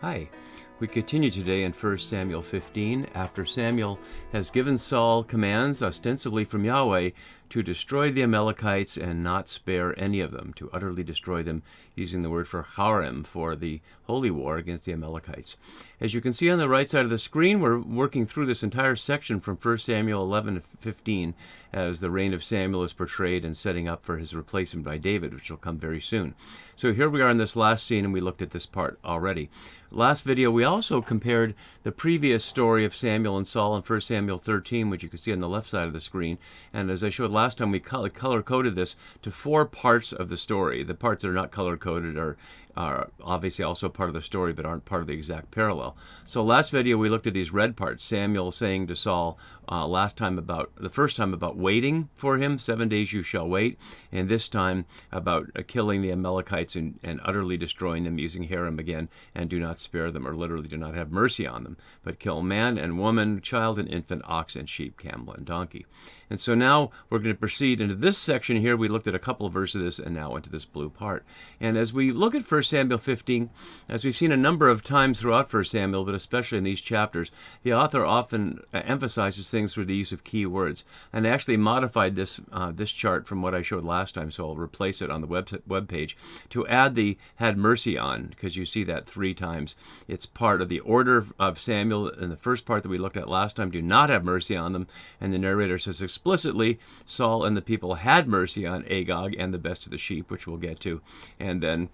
Hi. We continue today in 1 Samuel 15 after Samuel has given Saul commands ostensibly from Yahweh to destroy the Amalekites and not spare any of them, to utterly destroy them, using the word for harem, for the holy war against the Amalekites. As you can see on the right side of the screen, we're working through this entire section from 1 Samuel 11 to 15 as the reign of Samuel is portrayed and setting up for his replacement by David, which will come very soon. So here we are in this last scene, and we looked at this part already. Last video, we also compared the previous story of Samuel and Saul in 1 Samuel 13, which you can see on the left side of the screen. And as I showed last time, we color-coded this to 4 parts of the story. The parts that are not color-coded are obviously also part of the story, but aren't part of the exact parallel. So last video, we looked at these red parts. Samuel saying to Saul the first time about waiting for him, 7 days you shall wait, and this time about killing the Amalekites and utterly destroying them, using harem again, and do not spare them, or literally do not have mercy on them, but kill man and woman, child and infant, ox and sheep, camel and donkey. And so now we're going to proceed into this section here. We looked at a couple of verses and now into this blue part. And as we look at 1 Samuel 15, as we've seen a number of times throughout 1 Samuel, but especially in these chapters, the author often emphasizes things through the use of key words. And I actually modified this chart from what I showed last time, so I'll replace it on the web page to add the had mercy on, because you see that 3 times. It's part of the order of Samuel. In the first part that we looked at last time, do not have mercy on them. And the narrator says explicitly, Saul and the people had mercy on Agag and the best of the sheep, which we'll get to. And then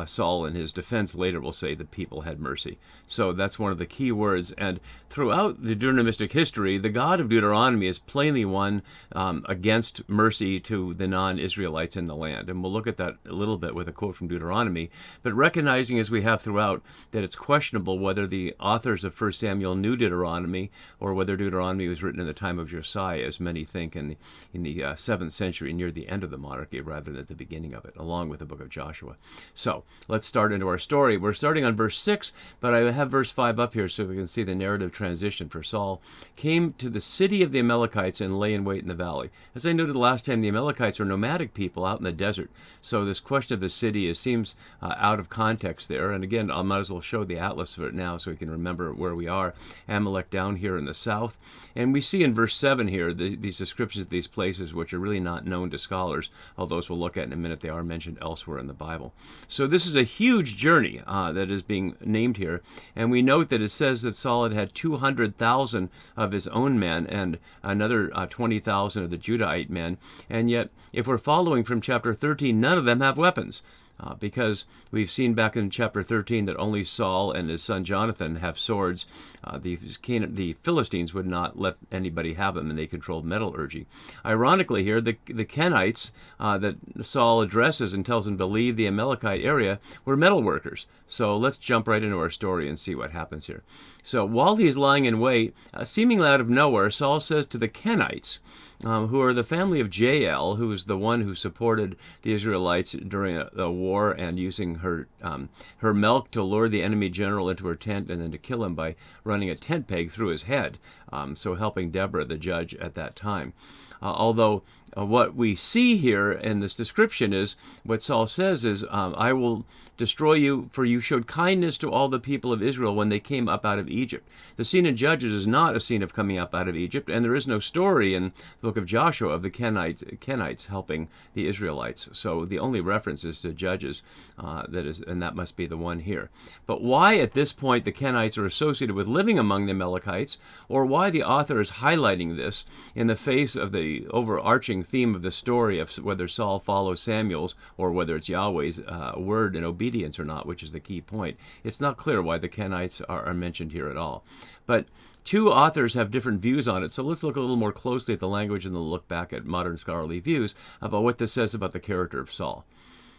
Saul, in his defense, later will say the people had mercy. So that's one of the key words. And throughout the Deuteronomistic history, the God of Deuteronomy is plainly one against mercy to the non-Israelites in the land. And we'll look at that a little bit with a quote from Deuteronomy. But recognizing, as we have throughout, that it's questionable whether the authors of 1 Samuel knew Deuteronomy, or whether Deuteronomy was written in the time of Josiah, as many think, in the 7th century, near the end of the monarchy, rather than at the beginning of it, along with the book of Joshua. So let's start into our story. We're starting on verse 6, but I have verse 5 up here so we can see the narrative transition. For Saul came to the city of the Amalekites and lay in wait in the valley. As I noted last time, the Amalekites are nomadic people out in the desert. So this question of the city seems out of context there. And again, I might as well show the atlas of it now so we can remember where we are. Amalek down here in the south. And we see in verse 7 here these descriptions of these places, which are really not known to scholars, although as we'll look at in a minute, they are mentioned elsewhere in the Bible. So this is a huge journey that is being named here. And we note that it says that Saul had 200,000 of his own men and another 20,000 of the Judahite men. And yet, if we're following from chapter 13, none of them have weapons. Because we've seen back in chapter 13 that only Saul and his son Jonathan have swords. The Philistines would not let anybody have them, and they controlled metallurgy. Ironically here, the Kenites that Saul addresses and tells them to leave the Amalekite area were metal workers. So let's jump right into our story and see what happens here. So while he's lying in wait, seemingly out of nowhere, Saul says to the Kenites, who are the family of Jael, who is the one who supported the Israelites during a war and using her milk to lure the enemy general into her tent and then to kill him by running a tent peg through his head, so helping Deborah, the judge, at that time. Although what we see here in this description is what Saul says is, I will destroy you, for you showed kindness to all the people of Israel when they came up out of Egypt. The scene in Judges is not a scene of coming up out of Egypt, and there is no story in the book of Joshua of the Kenites helping the Israelites. So the only reference is to Judges, and that must be the one here. But why at this point the Kenites are associated with living among the Amalekites, or why the author is highlighting this in the face of the overarching theme of the story of whether Saul follows Samuel's or whether it's Yahweh's word and obedience or not, which is the key point. It's not clear why the Kenites are mentioned here at all. But 2 authors have different views on it, so let's look a little more closely at the language and then look back at modern scholarly views about what this says about the character of Saul.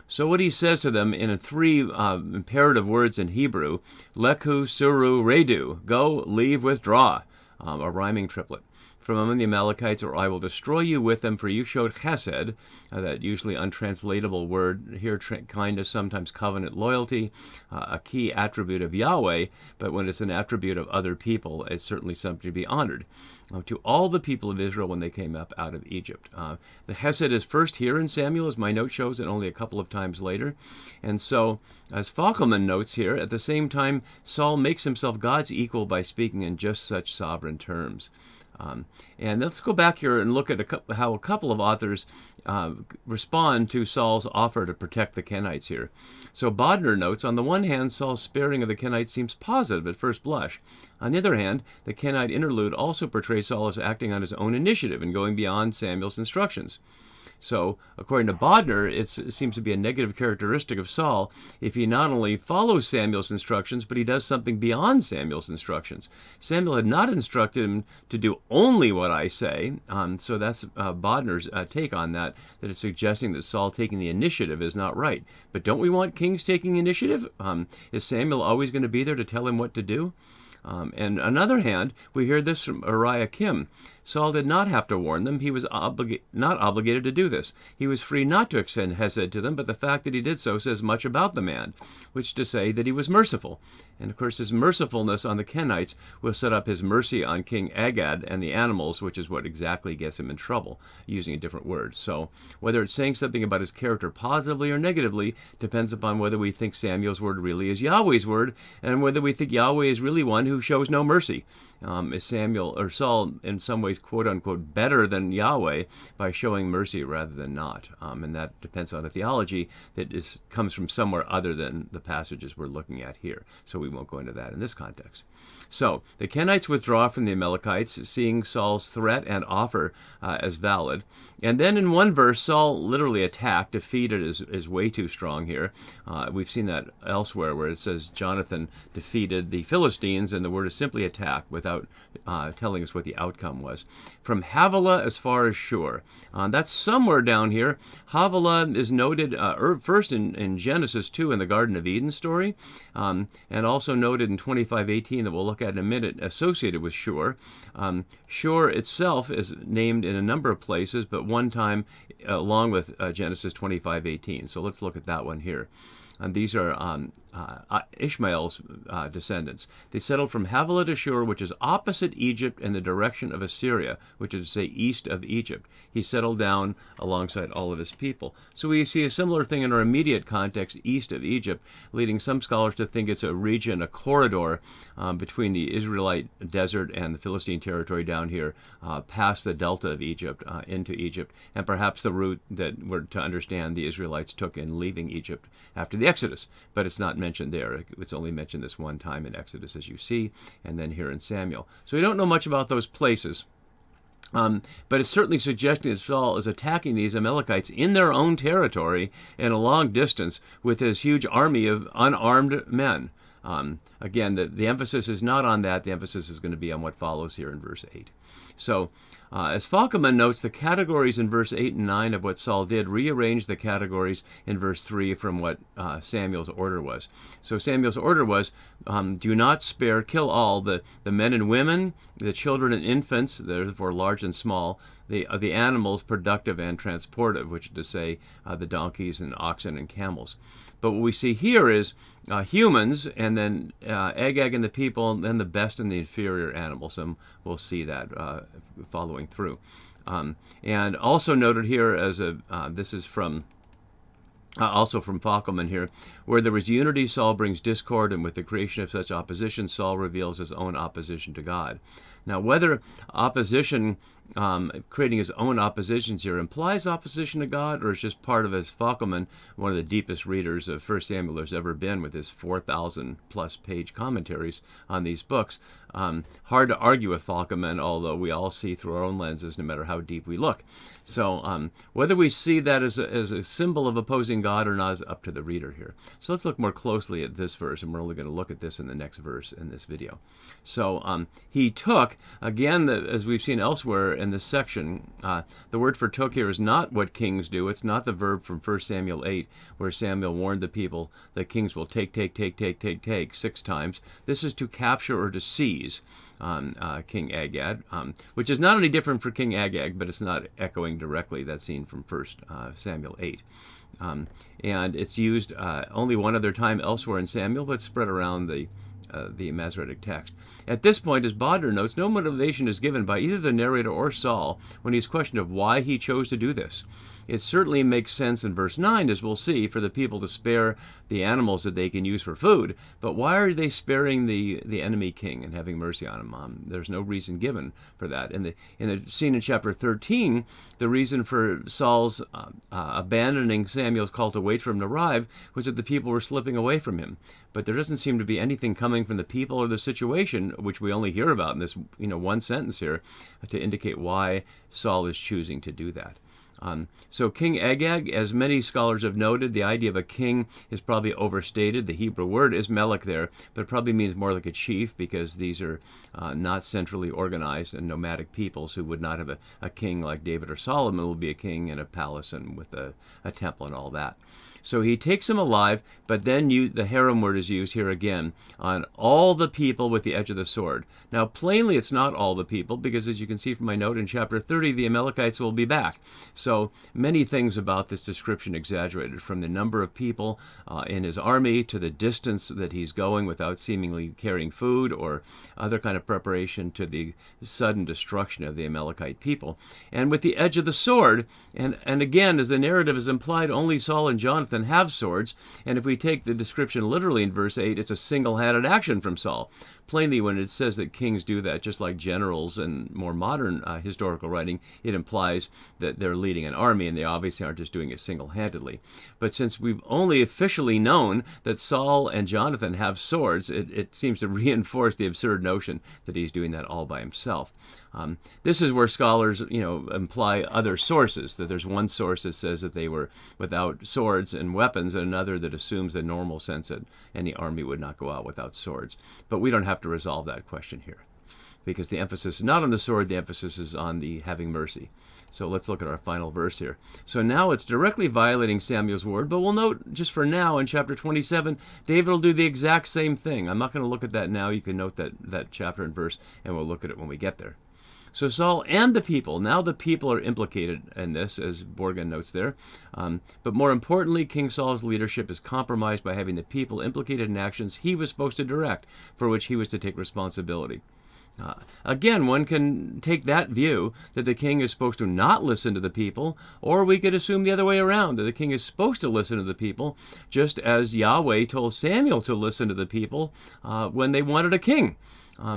So what he says to them in 3 imperative words in Hebrew, lekhu, suru, redu, go, leave, withdraw, a rhyming triplet. from among the Amalekites, or I will destroy you with them, for you showed chesed, that usually untranslatable word here, kindness, sometimes covenant loyalty, a key attribute of Yahweh, but when it's an attribute of other people, it's certainly something to be honored. To all the people of Israel when they came up out of Egypt. The chesed is first here in Samuel, as my note shows, and only a couple of times later. And so, as Fackelman notes here, at the same time, Saul makes himself God's equal by speaking in just such sovereign terms. And let's go back here and look at how a couple of authors respond to Saul's offer to protect the Kenites here. So Bodner notes, on the one hand, Saul's sparing of the Kenites seems positive at first blush. On the other hand, the Kenite interlude also portrays Saul as acting on his own initiative and going beyond Samuel's instructions. So, according to Bodner, it seems to be a negative characteristic of Saul if he not only follows Samuel's instructions, but he does something beyond Samuel's instructions. Samuel had not instructed him to do only what I say, so that's Bodner's take on that is suggesting that Saul taking the initiative is not right. But don't we want kings taking initiative? Is Samuel always going to be there to tell him what to do? And on the other hand, we hear this from Uriah Kim. Saul did not have to warn them. He was not obligated to do this. He was free not to extend hesed to them, but the fact that he did so says much about the man, which to say that he was merciful. And of course, his mercifulness on the Kenites will set up his mercy on King Agag and the animals, which is what exactly gets him in trouble, using a different word. So whether it's saying something about his character positively or negatively depends upon whether we think Samuel's word really is Yahweh's word, and whether we think Yahweh is really one who shows no mercy. Is Samuel or Saul in some ways quote unquote better than Yahweh by showing mercy rather than not? And that depends on a theology that comes from somewhere other than the passages we're looking at here. So we won't go into that in this context. So the Kenites withdraw from the Amalekites, seeing Saul's threat and offer as valid. And then in one verse, Saul literally attacked. Defeated is way too strong here. We've seen that elsewhere where it says Jonathan defeated the Philistines, and the word is simply attack without telling us what the outcome was. From Havilah as far as Shur. That's somewhere down here. Havilah is noted first in Genesis 2 in the Garden of Eden story, and also noted in 25:18 that we'll look at in a minute, associated with Shur. Shur itself is named in a number of places, but one time along with Genesis 25:18. So let's look at that one here. And these are Ishmael's descendants. They settled from Havilah to Shur, which is opposite Egypt in the direction of Assyria, which is to say east of Egypt. He settled down alongside all of his people. So we see a similar thing in our immediate context, east of Egypt, leading some scholars to think it's a region, a corridor between the Israelite desert and the Philistine territory down here, past the delta of Egypt, into Egypt, and perhaps the route that we're to understand the Israelites took in leaving Egypt after the Exodus. But it's not mentioned there. It's only mentioned this one time in Exodus, as you see, and then here in Samuel. So we don't know much about those places. But it's certainly suggesting that Saul is attacking these Amalekites in their own territory in a long distance with his huge army of unarmed men. Again, the emphasis is not on that. The emphasis is going to be on what follows here in verse 8. So, as Falkeman notes, the categories in verse 8 and 9 of what Saul did rearranged the categories in verse 3 from what Samuel's order was. So Samuel's order was, do not spare, kill all, the men and women, the children and infants, therefore large and small, the animals, productive and transportive, which is to say the donkeys and oxen and camels. But what we see here is humans, and then Agag and the people, and then the best and the inferior animals. And we'll see that following through. And also noted here as this is from also from Fackelman here, where there was unity, Saul brings discord, and with the creation of such opposition, Saul reveals his own opposition to God. Now, whether opposition, creating his own oppositions here, implies opposition to God, or is just part of, as Fackelman, one of the deepest readers of 1 Samuel there's ever been, with his 4,000-plus page commentaries on these books, hard to argue with Fackelman, although we all see through our own lenses, no matter how deep we look. So whether we see that as a symbol of opposing God or not is up to the reader here. So let's look more closely at this verse, and we're only going to look at this in the next verse in this video. So he took, took. Again, as we've seen elsewhere in this section, the word for took here is not what kings do. It's not the verb from 1 Samuel 8, where Samuel warned the people that kings will take 6 times. This is to capture or to seize King Agag, which is not only different for King Agag, but it's not echoing directly that scene from 1 Samuel 8. And it's used only one other time elsewhere in Samuel, but spread around the Masoretic text. At this point, as Bodmer notes, no motivation is given by either the narrator or Saul when he's questioned of why he chose to do this. It certainly makes sense in verse 9, as we'll see, for the people to spare the animals that they can use for food, but why are they sparing the enemy king and having mercy on him? There's no reason given for that. In the scene in chapter 13, the reason for Saul's abandoning Samuel's call to wait for him to arrive was that the people were slipping away from him. But there doesn't seem to be anything coming from the people or the situation, which we only hear about in this one sentence here, to indicate why Saul is choosing to do that. So King Agag, as many scholars have noted, the idea of a king is probably overstated. The Hebrew word is melech there, but it probably means more like a chief, because these are not centrally organized and nomadic peoples who would not have a king like David or Solomon. Will be a king in a palace and with a temple and all that. So he takes him alive, but then the harem word is used here again, on all the people with the edge of the sword. Now, plainly, it's not all the people, because as you can see from my note in chapter 30, the Amalekites will be back. So many things about this description exaggerated, from the number of people in his army to the distance that he's going without seemingly carrying food or other kind of preparation, to the sudden destruction of the Amalekite people. And with the edge of the sword, and again, as the narrative is implied, only Saul and Jonathan have swords, and if we take the description literally in verse 8, it's a single-handed action from Saul. Plainly, when it says that kings do that, just like generals in more modern historical writing, it implies that they're leading an army, and they obviously aren't just doing it single-handedly. But since we've only officially known that Saul and Jonathan have swords, it seems to reinforce the absurd notion that he's doing that all by himself. This is where scholars, imply other sources, that there's one source that says that they were without swords and weapons, and another that assumes the normal sense that any army would not go out without swords. But we don't have to resolve that question here, because the emphasis is not on the sword, the emphasis is on the having mercy. So let's look at our final verse here. So now it's directly violating Samuel's word, but we'll note just for now in chapter 27, David will do the exact same thing. I'm not going to look at that now. You can note that chapter and verse, and we'll look at it when we get there. So Saul and the people, now the people are implicated in this, as Borgen notes there. But more importantly, King Saul's leadership is compromised by having the people implicated in actions he was supposed to direct, for which he was to take responsibility. Again, one can take that view, that the king is supposed to not listen to the people, or we could assume the other way around, that the king is supposed to listen to the people, just as Yahweh told Samuel to listen to the people when they wanted a king.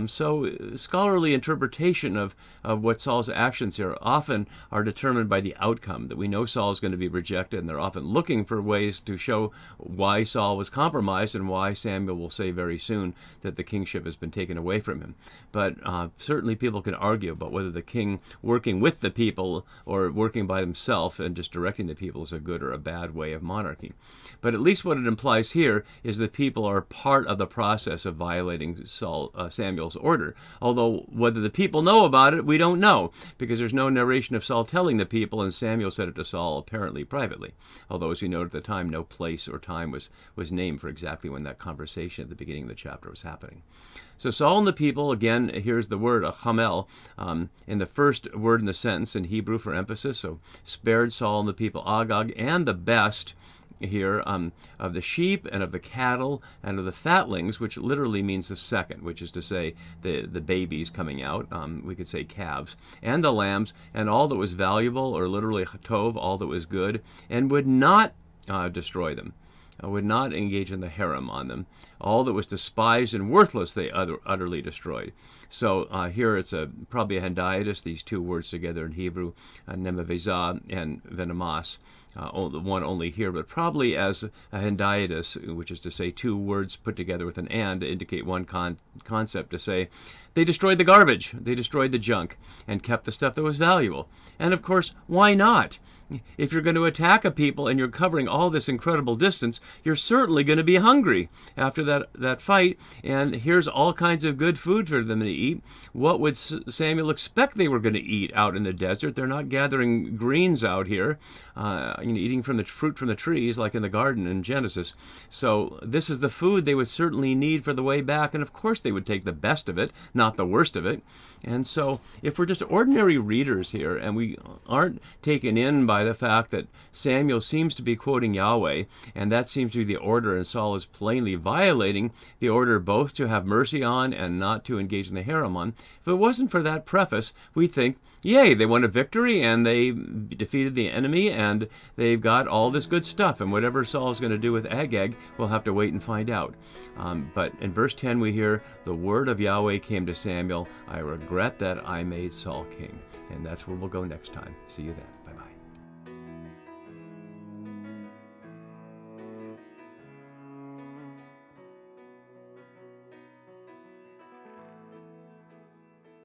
So scholarly interpretation of what Saul's actions here often are determined by the outcome, that we know Saul is going to be rejected, and they're often looking for ways to show why Saul was compromised and why Samuel will say very soon that the kingship has been taken away from him. But certainly people can argue about whether the king working with the people or working by himself and just directing the people is a good or a bad way of monarchy. But at least what it implies here is that people are part of the process of violating Samuel's order. Although whether the people know about it, we don't know, because there's no narration of Saul telling the people, and Samuel said it to Saul apparently privately. Although, as we note at the time, no place or time was named for exactly when that conversation at the beginning of the chapter was happening. So Saul and the people, again, here's the word, chamel, in the first word in the sentence in Hebrew for emphasis. So spared Saul and the people, Agag, and the best here of the sheep and of the cattle and of the fatlings, which literally means the second, which is to say the babies coming out, we could say calves, and the lambs, and all that was valuable, or literally tov, all that was good, and would not destroy them, would not engage in the harem on them. All that was despised and worthless they utterly destroyed. So here it's probably a hendiadys, these two words together in Hebrew, nemavezah and venemas, one only here, but probably as a hendiadys, which is to say two words put together with an and to indicate one concept, to say they destroyed the garbage, they destroyed the junk, and kept the stuff that was valuable. And of course, why not? if you're going to attack a people and you're covering all this incredible distance, you're certainly going to be hungry after that fight. And here's all kinds of good food for them to eat. What would Samuel expect they were going to eat out in the desert? They're not gathering greens out here, eating from the fruit from the trees like in the garden in Genesis. So this is the food they would certainly need for the way back. And of course they would take the best of it, not the worst of it. And so if we're just ordinary readers here and we aren't taken in by the fact that Samuel seems to be quoting Yahweh, and that seems to be the order, and Saul is plainly violating the order both to have mercy on and not to engage in the harem on. If it wasn't for that preface, we think, yay, they won a victory and they defeated the enemy and they've got all this good stuff, and whatever Saul's going to do with Agag, we'll have to wait and find out. But in verse 10 we hear, the word of Yahweh came to Samuel, I regret that I made Saul king. And that's where we'll go next time. See you then. Bye-bye.